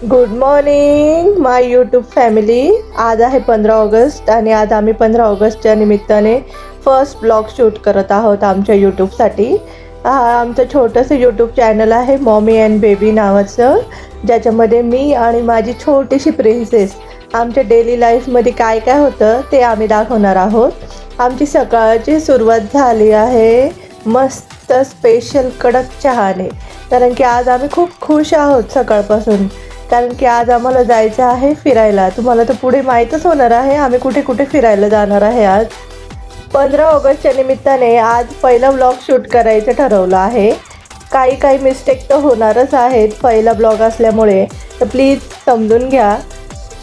Good morning माय YouTube family. आज आहे 15 August आणि आज आम्ही 15 ऑगस्टच्या निमित्ताने फर्स्ट ब्लॉग शूट करत आहोत आमच्या यूट्यूबसाठी. आमचं छोटंसं यूट्यूब चॅनल आहे मॉमी अँड बेबी नावाचं, ज्याच्यामध्ये मी आणि माझी छोटीशी प्रिन्सेस आमच्या डेली लाईफमध्ये काय काय होतं ते आम्ही दाखवणार आहोत. आमची सकाळची सुरुवात झाली आहे मस्त स्पेशल कडक चहाने, कारण की आज आम्ही खूप खुश आहोत सकाळपासून, कारण की आज आम्हाला जायचं आहे फिरायला. तुम्हाला तर पुढे माहीतच होणार आहे आम्ही कुठे कुठे फिरायला जाणार आहे. आज 15 ऑगस्टच्या निमित्ताने आज पहिला ब्लॉग शूट करायचं ठरवलं आहे. काही मिस्टेक तर होणारच आहेत पहिला ब्लॉग असल्यामुळे, तर प्लीज समजून घ्या.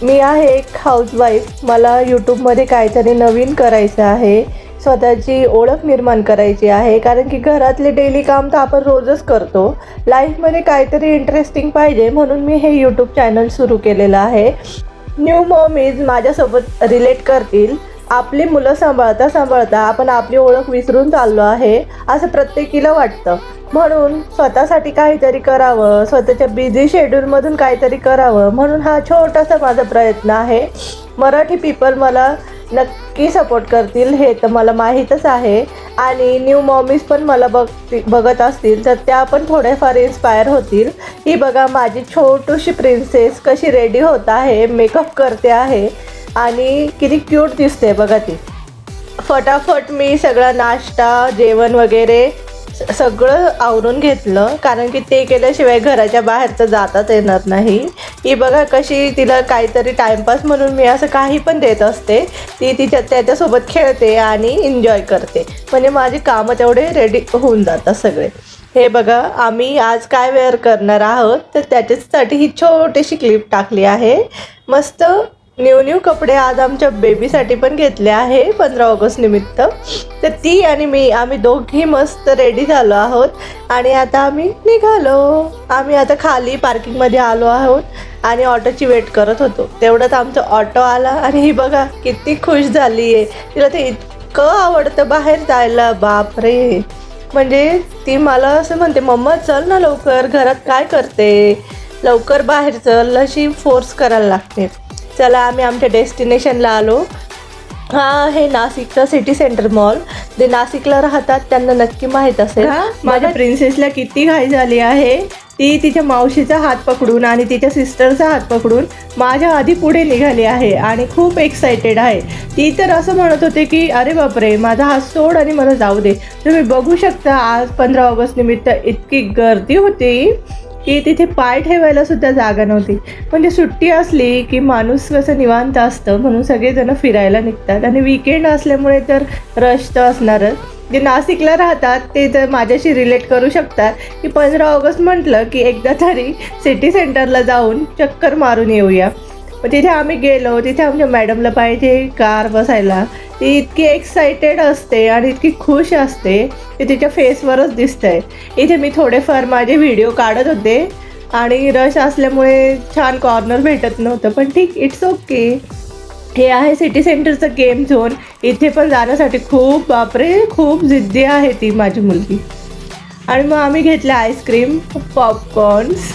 मी आहे एक हाऊसवाईफ, मला यूट्यूबमध्ये काहीतरी नवीन करायचं आहे, स्वतःची ओळख निर्माण करायची आहे, कारण की घरातले डेली काम तर आपण रोजच करतो. लाईफमध्ये काहीतरी इंटरेस्टिंग पाहिजे म्हणून मी हे यूट्यूब चॅनल सुरू केलेलं आहे. न्यू मॉमीज माझ्यासोबत रिलेट करतील. आपली मुलं सांभाळता आपण आपली ओळख विसरून चाललो आहे असं प्रत्येकीला वाटतं, म्हणून स्वतःसाठी काहीतरी करावं, स्वतःच्या बिझी शेड्यूलमधून काहीतरी करावं, म्हणून हा छोटासा माझा प्रयत्न आहे. मराठी पीपल मला नक्की सपोर्ट करतील हे तर मला माहीतच आहे, आणि न्यू मॉमीज पण मला बघत असतील तर त्या पण थोड्याफार इन्स्पायर होतील. ही बघा माझी छोटीशी प्रिन्सेस कशी रेडी होत आहे, मेकअप करते आहे आणि किती क्यूट दिसते बघा ती. फटाफट मी सगळा नाश्ता जेवण वगैरे सगळं आवरून घेतलं, कारण की ते केल्याशिवाय घराच्या बाहेर तर जाताच येणार नाही. ही बघा कशी तिला काहीतरी टाईमपास म्हणून मी असं काही पण देत असते, ती त्याच्यासोबत खेळते आणि एन्जॉय करते, म्हणजे माझी कामं तेवढे रेडी होऊन जातात सगळे. हे बघा आम्ही आज काय वेअर करणार आहोत तर त्याच्यासाठी ही छोटीशी क्लिप टाकली आहे. मस्त न्यू कपडे आज आमच्या बेबीसाठी पण घेतले आहे 15 ऑगस्ट निमित्त. तर ती आणि मी आम्ही दोघी मस्त रेडी झालो आहोत आणि आता आम्ही निघालो. आम्ही आता खाली पार्किंगमध्ये आलो आहोत आणि ऑटोची वेट करत होतो. तेवढ्यात आमचं ऑटो आला आणि ही बघा किती खुश झाली आहे. तिला ते इतकं आवडतं बाहेर जायला, बापरे. म्हणजे ती मला असं म्हणते, मम्मा चल ना लवकर, घरात काय करते, लवकर बाहेर चल, अशी फोर्स करायला लागते. चला आम्ही आमच्या डेस्टिनेशनला आलो. हा आहे नाशिकचा सिटी सेंटर मॉल. जे नाशिकला राहतात त्यांना नक्की माहीत असेल. माझ्या प्रिन्सेसला किती घाई झाली आहे. ती तिच्या मावशीचा हात पकडून आणि तिच्या सिस्टरचा हात पकडून माझ्या आधी पुढे निघाली आहे आणि खूप एक्सायटेड आहे. ती तर असं म्हणत होते की अरे बापरे माझा हात सोड आणि मला जाऊ दे. तुम्ही बघू शकता आज 15 ऑगस्ट निमित्त इतकी गर्दी होती की तिथे पाय ठेवायला सुद्धा जागा नव्हती. म्हणजे सुट्टी असली की माणूस कसं निवांत असतं, म्हणून सगळेजण फिरायला निघतात, आणि विकेंड असल्यामुळे तर रश तर असणारच. जे नाशिकला राहतात ते तर माझ्याशी रिलेट करू शकतात की 15 ऑगस्ट म्हटलं की एकदा तरी सिटी सेंटरला जाऊन चक्कर मारून येऊया. मग तिथे आम्ही गेलो. तिथे आमच्या मॅडमला पाहिजे कार बसायला. ती इतकी एक्सायटेड असते आणि इतकी खुश असते की तिच्या फेसवरच दिसतंय. इथे मी थोडेफार माझे व्हिडिओ काढत होते आणि रश असल्यामुळे छान कॉर्नर भेटत नव्हतं, पण ठीक, इट्स ओके. हे आहे सिटी सेंटरचं गेम झोन. इथे पण जाण्यासाठी खूप बापरे खूप जिद्दी आहे ती माझी मुलगी. आणि मग आम्ही घेतले आईस्क्रीम, पॉपकॉर्न्स.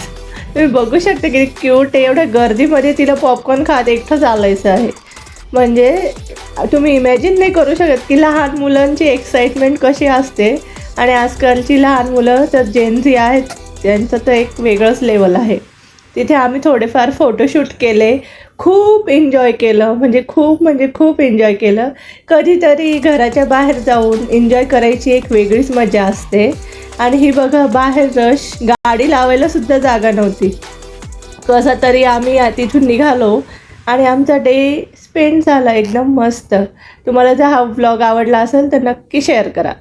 तुम्ही बघू शकता किती क्यूट आहे. एवढ्या गर्दीमध्ये तिला पॉपकॉर्न खात एकटं चालायचं आहे. म्हणजे तुम्ही इमॅजिन नाही करू शकत की लहान मुलांची एक्साइटमेंट कशी असते. आणि आजकालची लहान मुलं तर जेनझी आहेत, त्यांचं तर एक वेगळंच लेवल आहे. तिथे आम्ही थोडेफार फोटोशूट केले, खूप एन्जॉय केलं, म्हणजे खूप एन्जॉय केलं. कधीतरी घराच्या बाहेर जाऊन एन्जॉय करायची एक वेगळीच मजा असते. आणि ही बघा बाहेर रश, गाडी लावायला सुद्धा जागा नव्हती. कसा तरी आम्ही तिथून निघालो आणि आमचा डे स्पेंड झाला एकदम मस्त. तुम्हाला जर हा व्लॉग आवडला असेल तर नक्की शेअर करा.